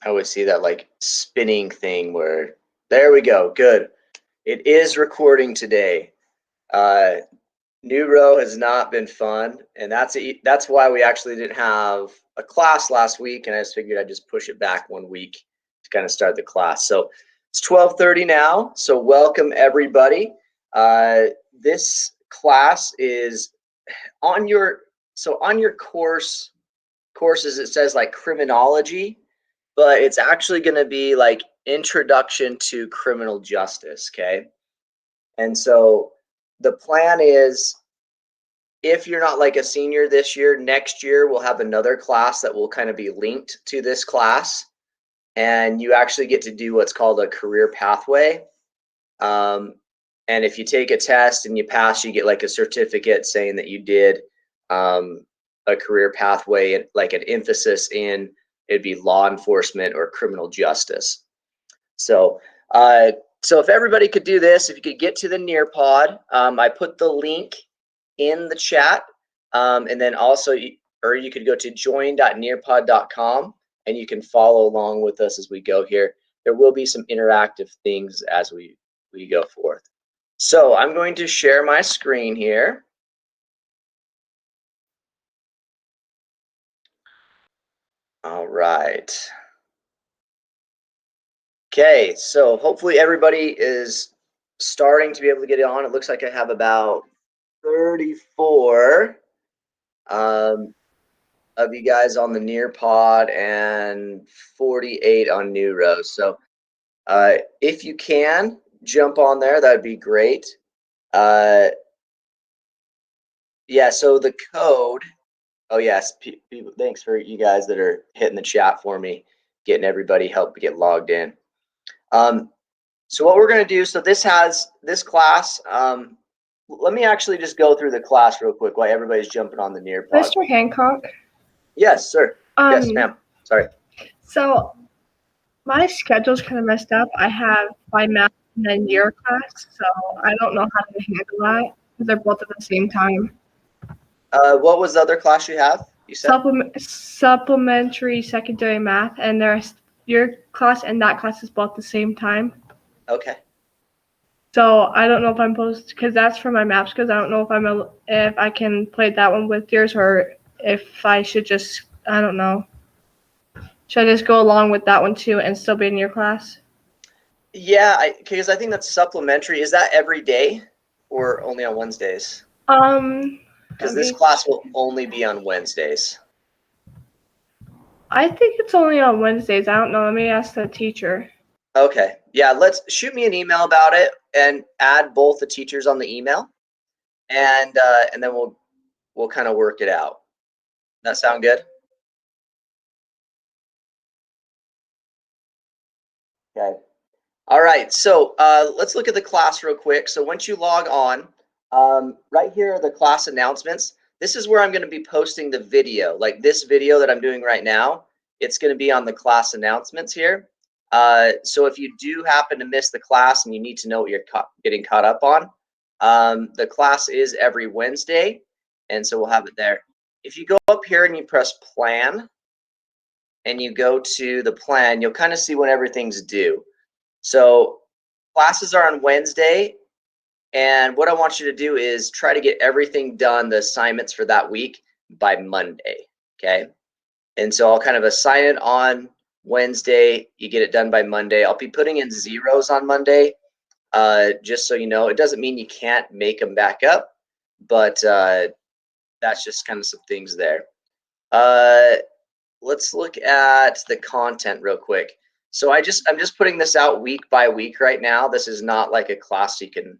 I always see that like spinning thing where, there we go, good. It is recording today. New row has not been fun, and that's why we actually didn't have a class last week, and I just figured I'd just push it back 1 week to kind of start the class. So it's 12:30 now, so welcome everybody. This class is on your courses it says like criminology, but it's actually going to be like introduction to criminal justice, okay? And so the plan is, if you're not like a senior this year, next year we'll have another class that will kind of be linked to this class, and you actually get to do what's called a career pathway. And if you take a test and you pass, you get like a certificate saying that you did a career pathway, like an emphasis in, it'd be law enforcement or criminal justice. So if everybody could do this, if you could get to the Nearpod, I put the link in the chat, and then also, or you could go to join.nearpod.com and you can follow along with us as we go here. There will be some interactive things as we go forth. So I'm going to share my screen here. All right. Okay, so hopefully everybody is starting to be able to get it on. It looks like I have about 34 of you guys on the Nearpod and 48 on New Row. So if you can jump on there, that'd be great. Yeah, so the code, oh yes, people, thanks for you guys that are hitting the chat for me, getting everybody help get logged in. So what we're going to do, so this class, let me actually just go through the class real quick while everybody's jumping on the Nearpod. Mr. Hancock? Yes, sir. Yes, ma'am. Sorry. So my schedule's kind of messed up. I have my math and then your class, so I don't know how to handle that because they're both at the same time. What was the other class you have? You said supplementary secondary math, and there's your class and that class is both at the same time. Okay. So I don't know if I'm supposed to, because that's for my maps. Because I don't know if I can play that one with yours, or if I should just, I don't know. Should I just go along with that one too and still be in your class? Yeah, because I think that's supplementary. Is that every day or only on Wednesdays? Because this class will only be on Wednesdays. I think it's only on Wednesdays. I don't know. Let me ask the teacher. Okay. Yeah, let's shoot me an email about it and add both the teachers on the email, and then we'll kind of work it out. That sound good? Okay. All right. So let's look at the class real quick. So once you log on, right here are the class announcements. This is where I'm going to be posting the video, like this video that I'm doing right now. It's going to be on the class announcements here. So if you do happen to miss the class and you need to know what you're getting caught up on, the class is every Wednesday, and so we'll have it there. If you go up here and you press plan and you go to the plan, you'll kind of see when everything's due. So classes are on Wednesday, and what I want you to do is try to get everything done, the assignments for that week, by Monday, okay? And so I'll kind of assign it on Wednesday. You get it done by Monday. I'll be putting in zeros on Monday, just so you know. It doesn't mean you can't make them back up, but that's just kind of some things there. Let's look at the content real quick. So I'm just putting this out week by week right now. This is not like a class you can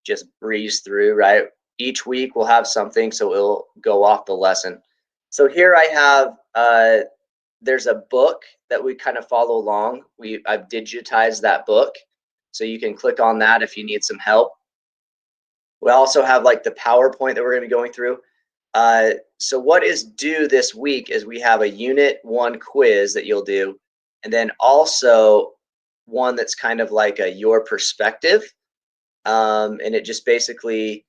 just breeze through, right? Each week we'll have something, so it'll go off the lesson. So here I have, there's a book that we kind of follow along. I've digitized that book, so you can click on that if you need some help. We also have like the PowerPoint that we're going to be going through. So what is due this week is we have a Unit 1 quiz that you'll do, and then also one that's kind of like your perspective. And it just basically,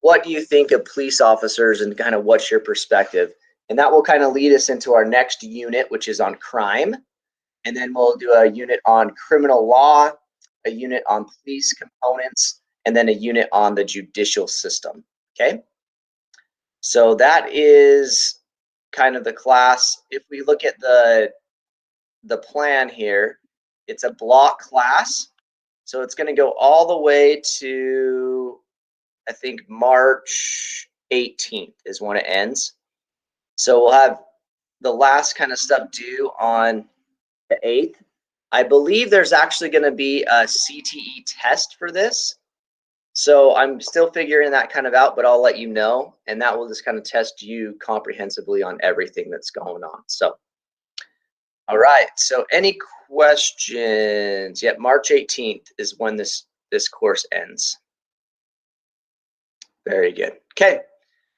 what do you think of police officers and kind of what's your perspective? And that will kind of lead us into our next unit, which is on crime. and then we'll do a unit on criminal law, a unit on police components, and then a unit on the judicial system. Okay, so that is kind of the class. If we look at the plan here, it's a block class, so it's going to go all the way to, I think, March 18th is when it ends. So we'll have the last kind of stuff due on the 8th. I believe there's actually going to be a CTE test for this. So I'm still figuring that kind of out, but I'll let you know. And that will just kind of test you comprehensively on everything that's going on. So, all right. So any questions? Yep, March 18th is when this course ends. Very good. Okay.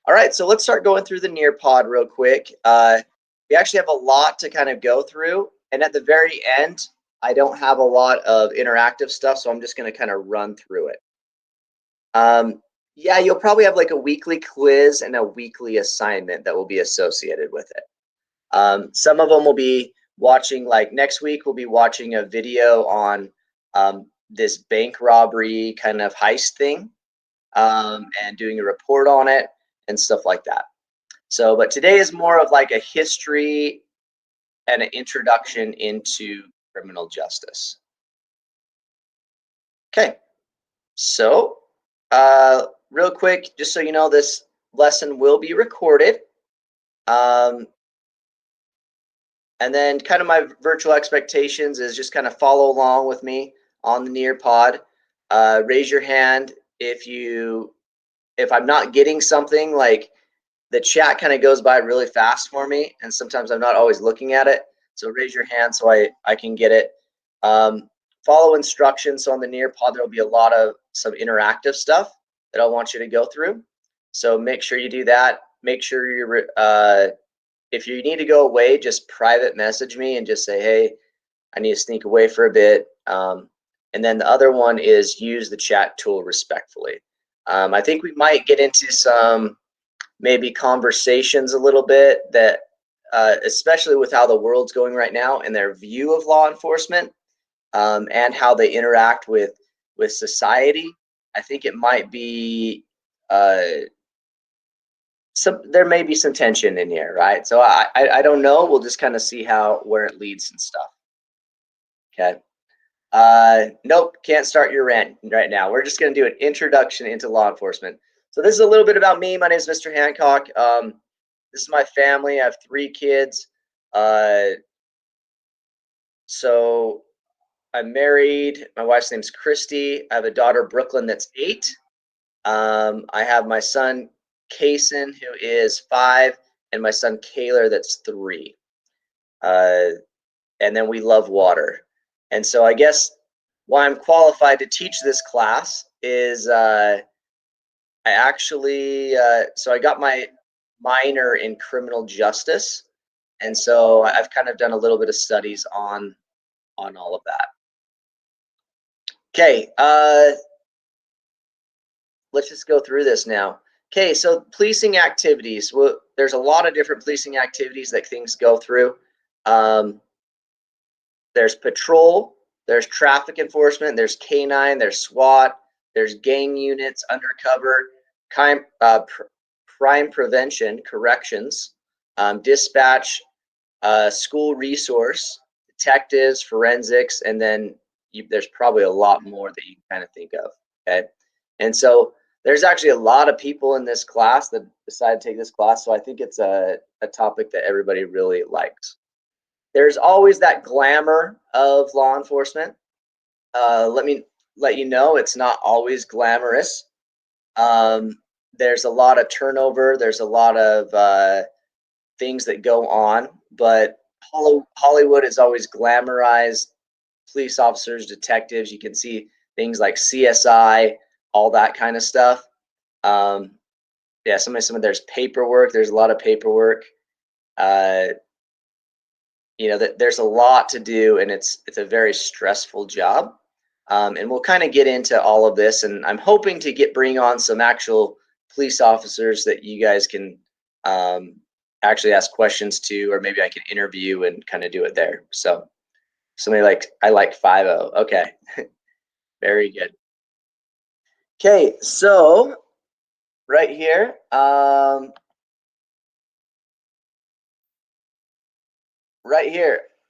All right. So let's start going through the Nearpod real quick. We actually have a lot to kind of go through. And at the very end, I don't have a lot of interactive stuff, so I'm just going to kind of run through it. Yeah, you'll probably have like a weekly quiz and a weekly assignment that will be associated with it. Some of them will be watching, like next week, we'll be watching a video on this bank robbery kind of heist thing and doing a report on it and stuff like that. So, but today is more of like a history and an introduction into criminal justice. Okay, so real quick, just so you know, this lesson will be recorded. And then kind of my virtual expectations is just kind of follow along with me on the Nearpod. Raise your hand if I'm not getting something. Like the chat kind of goes by really fast for me, and sometimes I'm not always looking at it. So raise your hand so I can get it. Follow instructions. So on the Nearpod, there will be a lot of some interactive stuff that I want you to go through. So make sure you do that. Make sure you're, if you need to go away, just private message me and just say, hey, I need to sneak away for a bit. And then the other one is use the chat tool respectfully. I think we might get into some maybe conversations a little bit that, especially with how the world's going right now and their view of law enforcement and how they interact with society. I think it might be there may be some tension in here, right? So I don't know. We'll just kind of see where it leads and stuff. Okay. Nope, can't start your rant right now. We're just going to do an introduction into law enforcement. So this is a little bit about me. My name is Mr. Hancock. This is my family. I have 3 kids. So I'm married. My wife's name's Christy. I have a daughter, Brooklyn, that's 8. I have my son, Kaysen, who is 5, and my son, Kaylor, that's 3. And then we love water. And so I guess why I'm qualified to teach this class is I actually, so I got my minor in criminal justice. And so I've kind of done a little bit of studies on all of that. Okay, let's just go through this now. Okay, so policing activities. Well, there's a lot of different policing activities that things go through. There's patrol, there's traffic enforcement, there's canine, there's SWAT, there's gang units, undercover, crime prevention, corrections, dispatch, school resource, detectives, forensics, and then there's probably a lot more that you can kind of think of. Okay, and so there's actually a lot of people in this class that decided to take this class, so I think it's a topic that everybody really likes. There's always that glamour of law enforcement. Let me let you know it's not always glamorous. There's a lot of turnover. There's a lot of things that go on, but Hollywood is always glamorized police officers, detectives. You can see things like CSI, all that kind of stuff. Yeah, some of there's paperwork. There's a lot of paperwork. You know, there's a lot to do, and it's a very stressful job. And we'll kind of get into all of this, and I'm hoping to bring on some actual police officers that you guys can actually ask questions to, or maybe I can interview and kind of do it there. So, Somebody like, I like 5-0. Okay. Very good. Okay, so right here,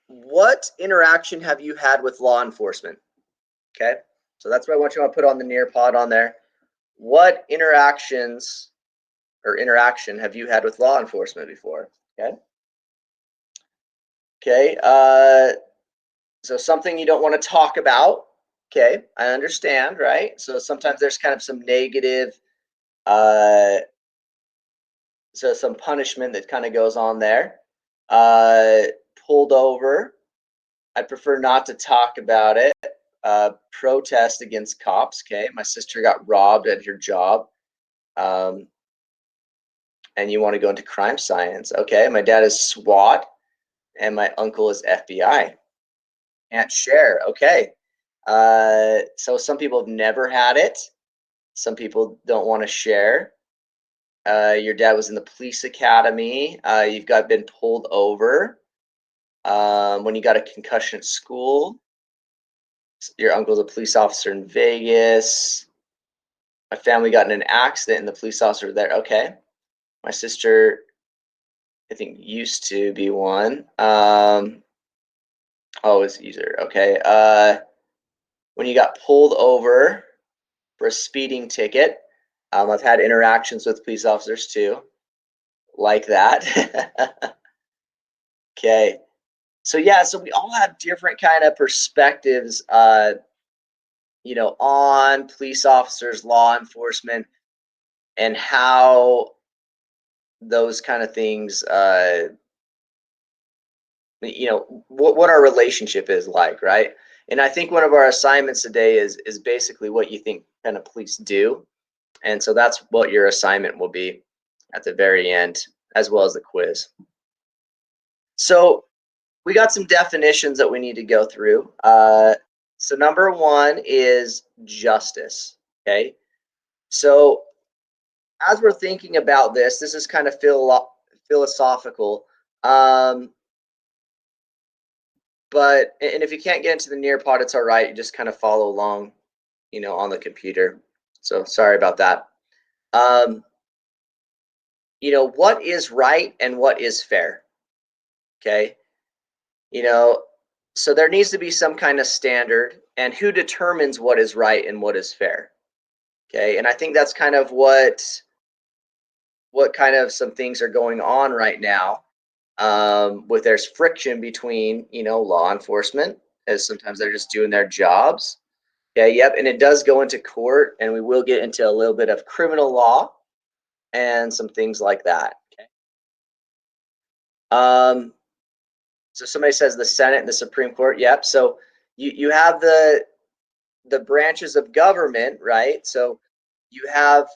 what interaction have you had with law enforcement? Okay, so that's what I want you to put on the Nearpod on there. What interactions or interaction have you had with law enforcement before? Okay. Okay, so something you don't want to talk about. Okay, I understand, right? So sometimes there's kind of some negative, so some punishment that kind of goes on there. Pulled over. I prefer not to talk about it. Protest against cops. Okay, my sister got robbed at her job. And you want to go into crime science. Okay, my dad is SWAT and my uncle is FBI. Can't share. Okay. So some people have never had it. Some people don't want to share. Your dad was in the police academy. You've been pulled over. When you got a concussion at school. Your uncle's a police officer in Vegas. My family got in an accident and the police officer was there. Okay. My sister, I think, used to be one. It's easier. Okay. When you got pulled over for a speeding ticket, I've had interactions with police officers too, like that. Okay. So yeah, so we all have different kind of perspectives, on police officers, law enforcement, and how those kind of things, what our relationship is like, right? And I think one of our assignments today is basically what you think kind of police do. And so that's what your assignment will be at the very end, as well as the quiz. So we got some definitions that we need to go through. So number one is justice. Okay. So as we're thinking about this is kind of philosophical. But if you can't get into the Nearpod, it's all right. You just kind of follow along, on the computer. So sorry about that. What is right and what is fair? Okay. So there needs to be some kind of standard, and who determines what is right and what is fair? Okay. And I think that's kind of what kind of some things are going on right now. With there's friction between, law enforcement, as sometimes they're just doing their jobs. Okay, yep, and it does go into court, and we will get into a little bit of criminal law and some things like that. Okay. So somebody says the Senate and the Supreme Court. Yep. So you have the branches of government, right? So you have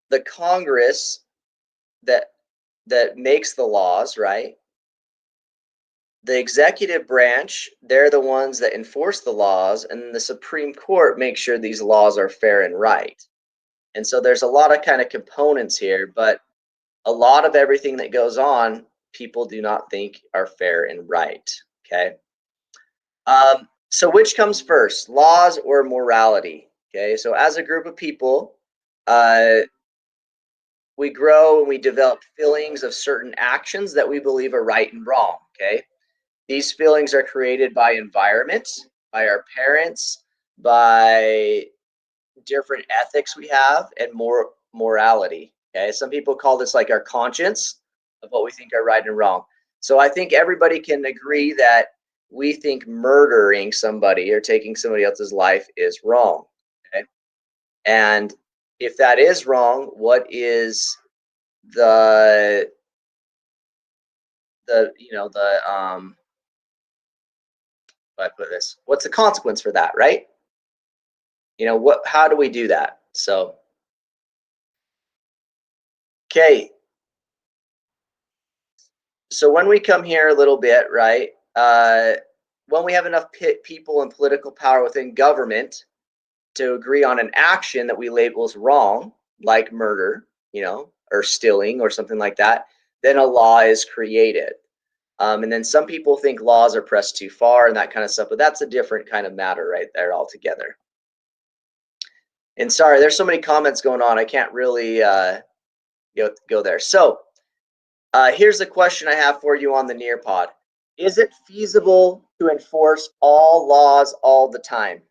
the Congress that makes the laws, right? The executive branch, they're the ones that enforce the laws, and the Supreme Court makes sure these laws are fair and right. And so there's a lot of kind of components here, but a lot of everything that goes on, people do not think are fair and right. Okay. So which comes first, laws or morality? Okay. So as a group of people, we grow and we develop feelings of certain actions that we believe are right and wrong. Okay. These feelings are created by environment, by our parents, by different ethics we have, and morality. Okay, some people call this like our conscience of what we think are right and wrong. So I think everybody can agree that we think murdering somebody or taking somebody else's life is wrong. Okay, and if that is wrong, what is the I put this, what's the consequence for that, right? How do we do that? So okay, so when we come here a little bit, right, when we have enough people and political power within government to agree on an action that we label as wrong, like murder, or stealing or something like that, then a law is created. And then some people think laws are pressed too far and that kind of stuff, but that's a different kind of matter right there altogether. And sorry, there's so many comments going on, I can't really go there. So here's a question I have for you on the Nearpod. Is it feasible to enforce all laws all the time?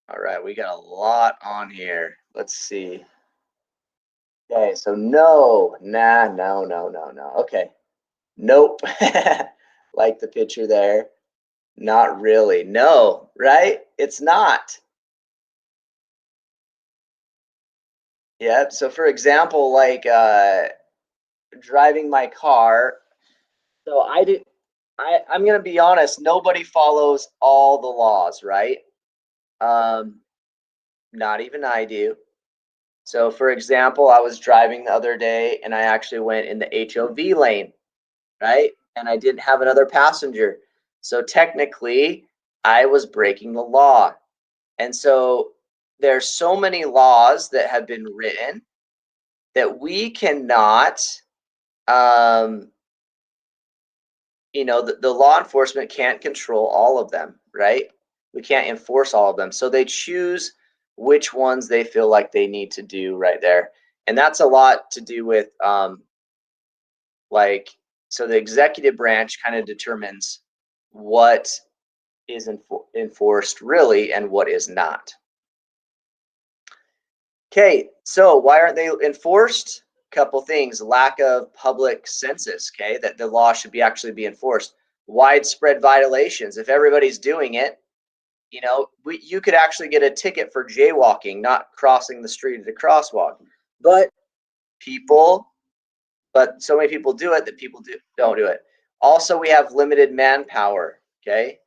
All right, we got a lot on here. Let's see. Okay, so no, no. Okay, nope. Like the picture there. Not really. No, right? It's not. Yep. So for example, like driving my car. So I'm gonna be honest, nobody follows all the laws, right? Um, not even I do. So for example, I was driving the other day and I actually went in the HOV lane, right? And I didn't have another passenger. So technically, I was breaking the law. And so there's so many laws that have been written that we cannot, the law enforcement can't control all of them, right? We can't enforce all of them. So they choose which ones they feel like they need to do right there. And that's a lot to do with, so the executive branch kind of determines what is enforced really and what is not. Okay, so why aren't they enforced? Couple things: lack of public census. Okay, that the law should be actually be enforced. Widespread violations. If everybody's doing it, you could actually get a ticket for jaywalking, not crossing the street at a crosswalk. But so many people do it that people don't do it. Also, we have limited manpower. Okay,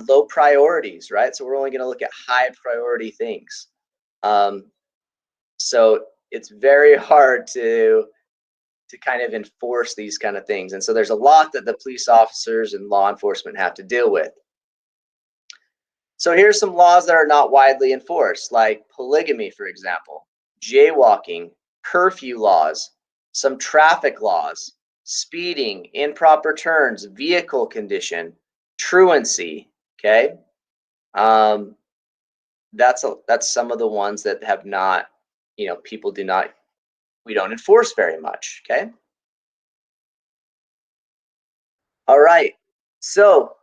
low priorities. Right, so we're only going to look at high priority things. So it's very hard to kind of enforce these kind of things. And so there's a lot that the police officers and law enforcement have to deal with. So here's some laws that are not widely enforced, like polygamy, for example, jaywalking, curfew laws, some traffic laws, speeding, improper turns, vehicle condition, truancy. Okay, that's some of the ones that have not, people we don't enforce very much. Okay. All right. So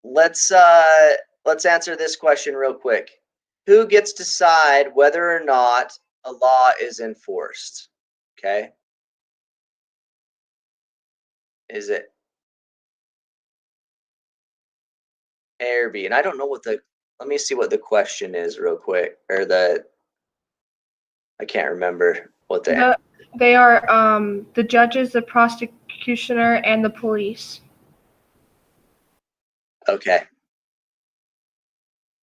let's answer this question real quick. Who gets to decide whether or not a law is enforced? Okay. Is it A or B? And I don't know let me see what the question is real quick. I can't remember what They are the judges, the prosecutioner, and the police. Okay.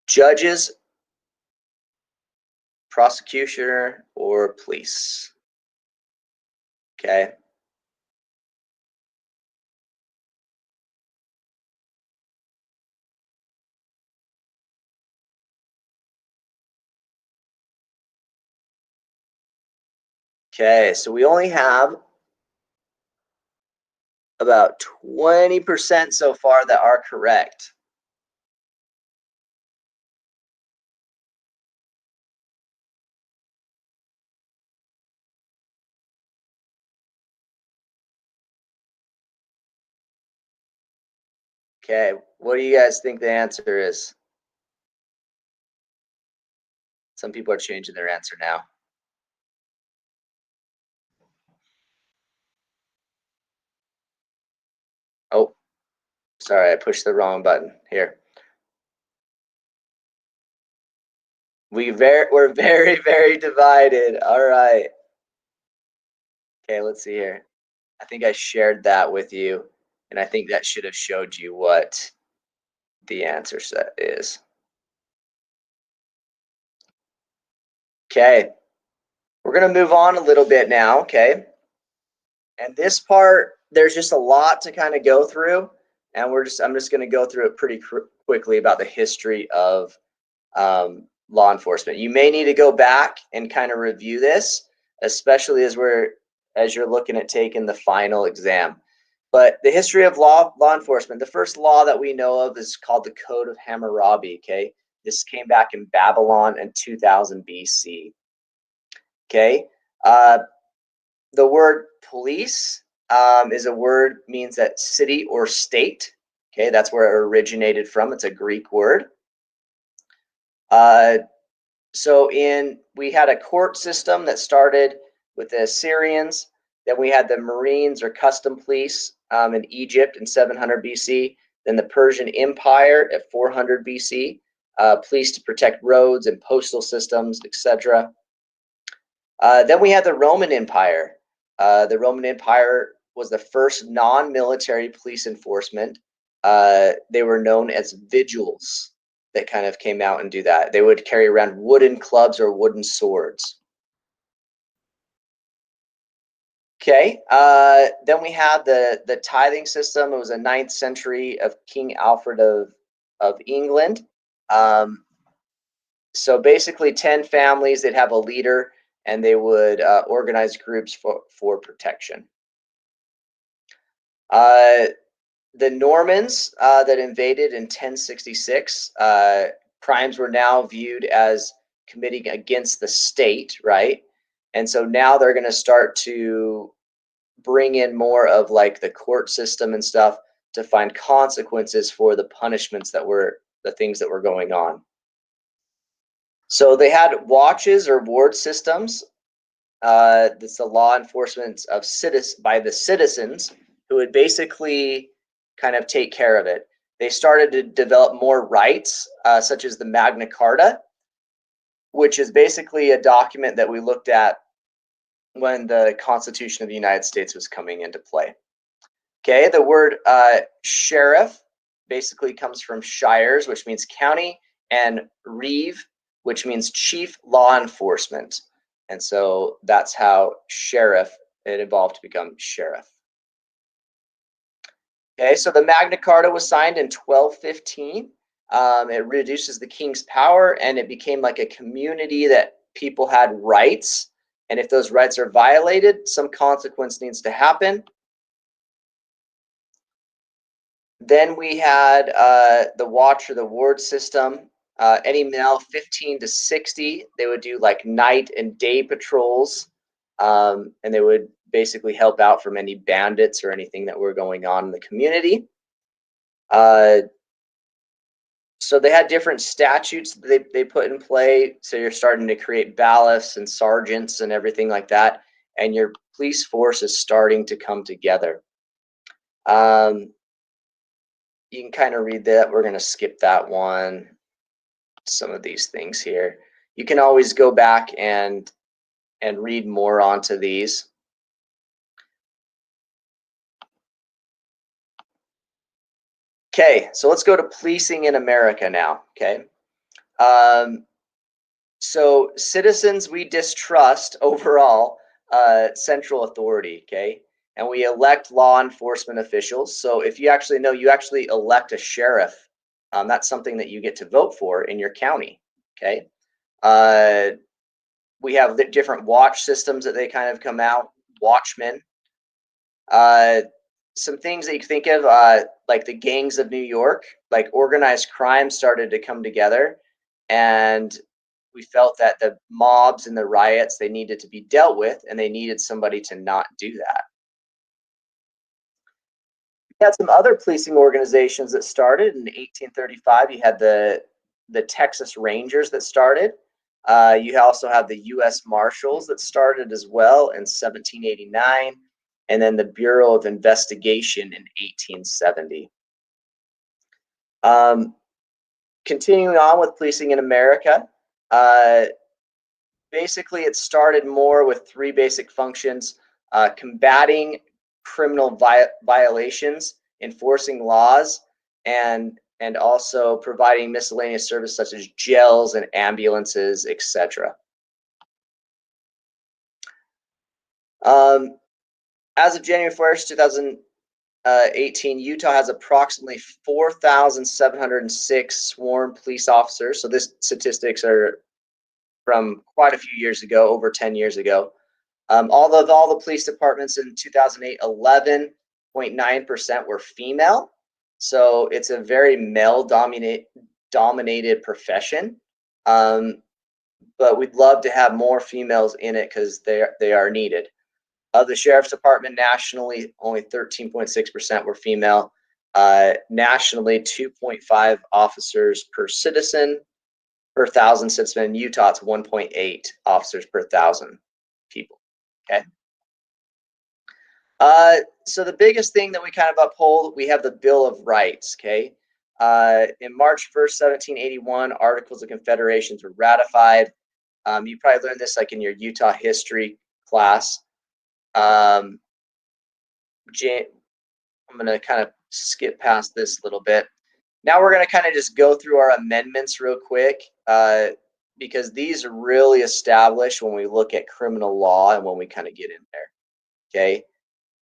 Judges, prosecutioner, or police. Okay. Okay, so we only have about 20% so far that are correct. Okay, what do you guys think the answer is? Some people are changing their answer now. Oh, sorry, I pushed the wrong button. Here. We're very, very divided. All right. Okay, let's see here. I think I shared that with you, and I think that should have showed you what the answer set is. Okay, we're going to move on a little bit now, okay? And this part, there's just a lot to kind of go through, and I'm just going to go through it pretty quickly about the history of law enforcement. You may need to go back and kind of review this, especially as you're looking at taking the final exam. But the history of law enforcement, the first law that we know of is called the Code of Hammurabi. Okay, this came back in Babylon in 2000 BC. Okay, the word police is a word means that city or state. Okay, that's where it originated from. It's a Greek word. So we had a court system that started with the Assyrians. Then we had the Marines or custom police in Egypt in 700 BC. Then the Persian Empire at 400 BC, police to protect roads and postal systems, etc. Then we had the Roman Empire. The Roman Empire was the first non-military police enforcement. They were known as vigils that kind of came out and do that. They would carry around wooden clubs or wooden swords. Okay, then we had the tithing system. It was a 9th century of King Alfred of England. So basically 10 families, they'd have a leader, and they would organize groups for protection. The Normans that invaded in 1066, crimes were now viewed as committing against the state, right? And so now they're going to start to bring in more of like the court system and stuff to find consequences for the punishments that were the things that were going on. So they had watches or ward systems. That's the law enforcement of by the citizens who would basically kind of take care of it. They started to develop more rights, such as the Magna Carta, which is basically a document that we looked at when the Constitution of the United States was coming into play. Okay, the word sheriff basically comes from shires, which means county, and reeve, which means chief law enforcement. And so that's how sheriff, it evolved to become sheriff. Okay, so the Magna Carta was signed in 1215. It reduces the king's power, and it became like a community that people had rights. And if those rights are violated, some consequence needs to happen. Then we had the watch or the ward system. Any male 15 to 60, they would do like night and day patrols, and they would basically help out from any bandits or anything that were going on in the community. So they had different statutes that they put in play. So you're starting to create bailiffs and sergeants and everything like that, and your police force is starting to come together. You can kind of read that. We're going to skip that one. Some of these things here. You can always go back and read more onto these. Okay, so let's go to policing in America now. Okay. So citizens, we distrust overall central authority. Okay. And we elect law enforcement officials. So if you actually know, you actually elect a sheriff. That's something that you get to vote for in your county. Okay. We have the different watch systems that they kind of come out, watchmen. Some things that you think of, like the gangs of New York, like organized crime started to come together, and we felt that the mobs and the riots, they needed to be dealt with, and they needed somebody to not do that. We had some other policing organizations that started in 1835. You had the Texas Rangers that started. You also have the U.S. Marshals that started as well in 1789, and then the Bureau of Investigation in 1870. Continuing on with policing in America, basically it started more with 3 basic functions: combating criminal violations, enforcing laws, and also providing miscellaneous services such as jails and ambulances, etc. As of January 1st, 2018, Utah has approximately 4,706 sworn police officers. So this statistics are from quite a few years ago, over 10 years ago. Although all the police departments in 2008, 11.9% were female. So it's a very male-dominated profession. But we'd love to have more females in it because they are needed. Of the sheriff's department nationally, only 13.6% were female. Nationally, 2.5 officers per citizen per 1,000 citizens. In Utah, it's 1.8 officers per 1,000 people. Okay. So the biggest thing that we kind of uphold, we have the Bill of Rights. Okay. In March 1st, 1781, Articles of Confederation were ratified. You probably learned this like in your Utah history class. I'm going to kind of skip past this a little bit. Now we're going to kind of just go through our amendments real quick because these are really established when we look at criminal law and when we kind of get in there. Okay.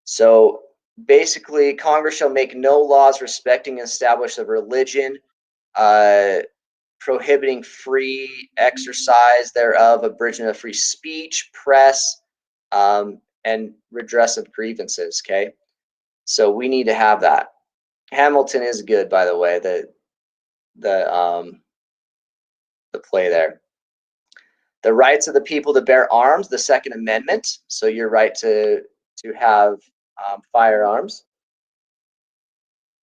So basically, Congress shall make no laws respecting and establish a religion, prohibiting free exercise thereof, abridgment of free speech, press, and redress of grievances. Okay. So we need to have that. Hamilton is good, by the way, the play there. The rights of the people to bear arms, the Second Amendment. So your right to have firearms.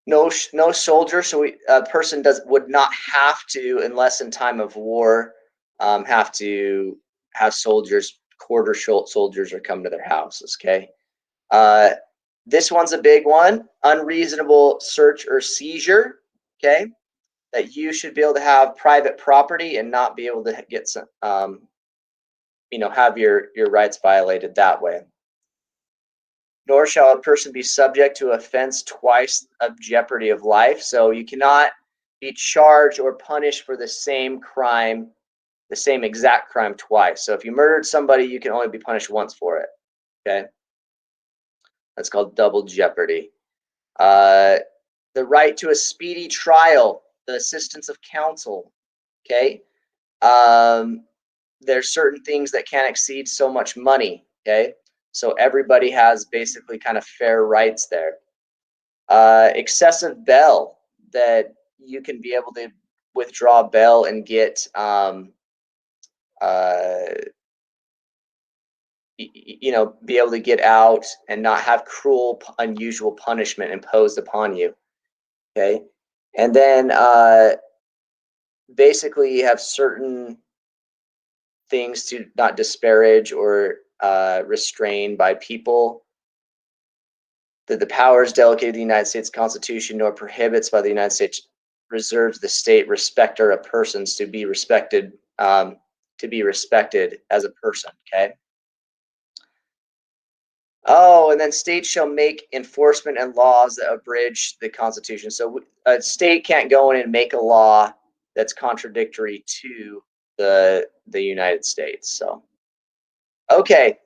No soldier. So a person would not have to, unless in time of war, have to have soldiers, quarter soldiers, or come to their houses. Okay. This one's a big one. Unreasonable search or seizure. Okay. That you should be able to have private property and not be able to get some, have your rights violated that way. Nor shall a person be subject to offense twice of jeopardy of life. So you cannot be charged or punished for the same crime, the same exact crime twice. So if you murdered somebody, you can only be punished once for it. Okay. That's called double jeopardy. The right to a speedy trial, the assistance of counsel. Okay. There's certain things that can't exceed so much money. Okay. So everybody has basically kind of fair rights there. Excessive bail, that you can be able to withdraw bail and get, be able to get out and not have cruel, unusual punishment imposed upon you. Okay. And then basically you have certain things to not disparage or restrain by people. That the powers delegated to the United States Constitution nor prohibits by the United States reserves the state respecter of persons to be respected as a person. Okay. Oh, and then states shall make enforcement and laws that abridge the Constitution. So a state can't go in and make a law that's contradictory to the United States. So, okay.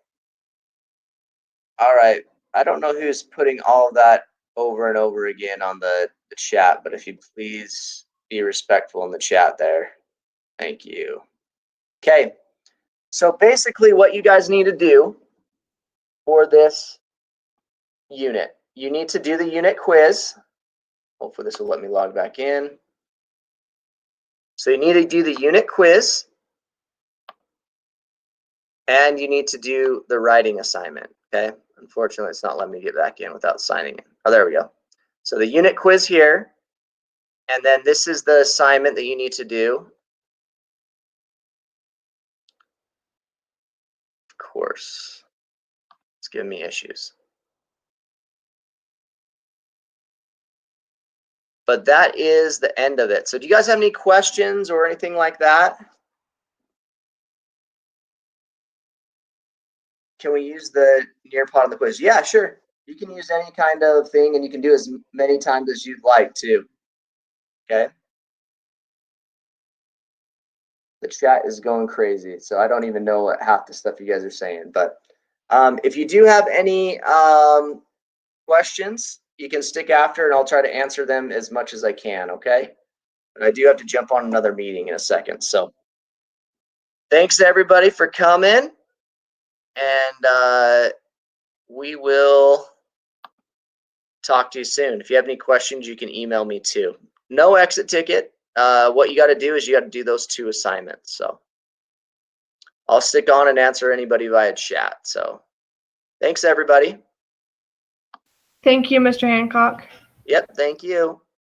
All right. I don't know who's putting all of that over and over again on the chat, but if you please be respectful in the chat there. Thank you. Okay. So basically what you guys need to do for this unit, you need to do the unit quiz. Hopefully this will let me log back in. So you need to do the unit quiz. And you need to do the writing assignment. Okay. Unfortunately, it's not letting me get back in without signing in. Oh, there we go. So the unit quiz here. And then this is the assignment that you need to do. Of course. It's giving me issues. But that is the end of it. So do you guys have any questions or anything like that? Can we use the near part of the quiz? Yeah, sure. You can use any kind of thing, and you can do as many times as you'd like to. Okay. The chat is going crazy, so I don't even know what half the stuff you guys are saying. But if you do have any questions, you can stick after, and I'll try to answer them as much as I can, okay? But I do have to jump on another meeting in a second. So thanks, everybody, for coming. And we will talk to you soon. If you have any questions, you can email me too. No exit ticket. What you got to do is you got to do those 2 assignments. So I'll stick on and answer anybody via chat. So thanks, everybody. Thank you, Mr. Hancock. Yep, thank you.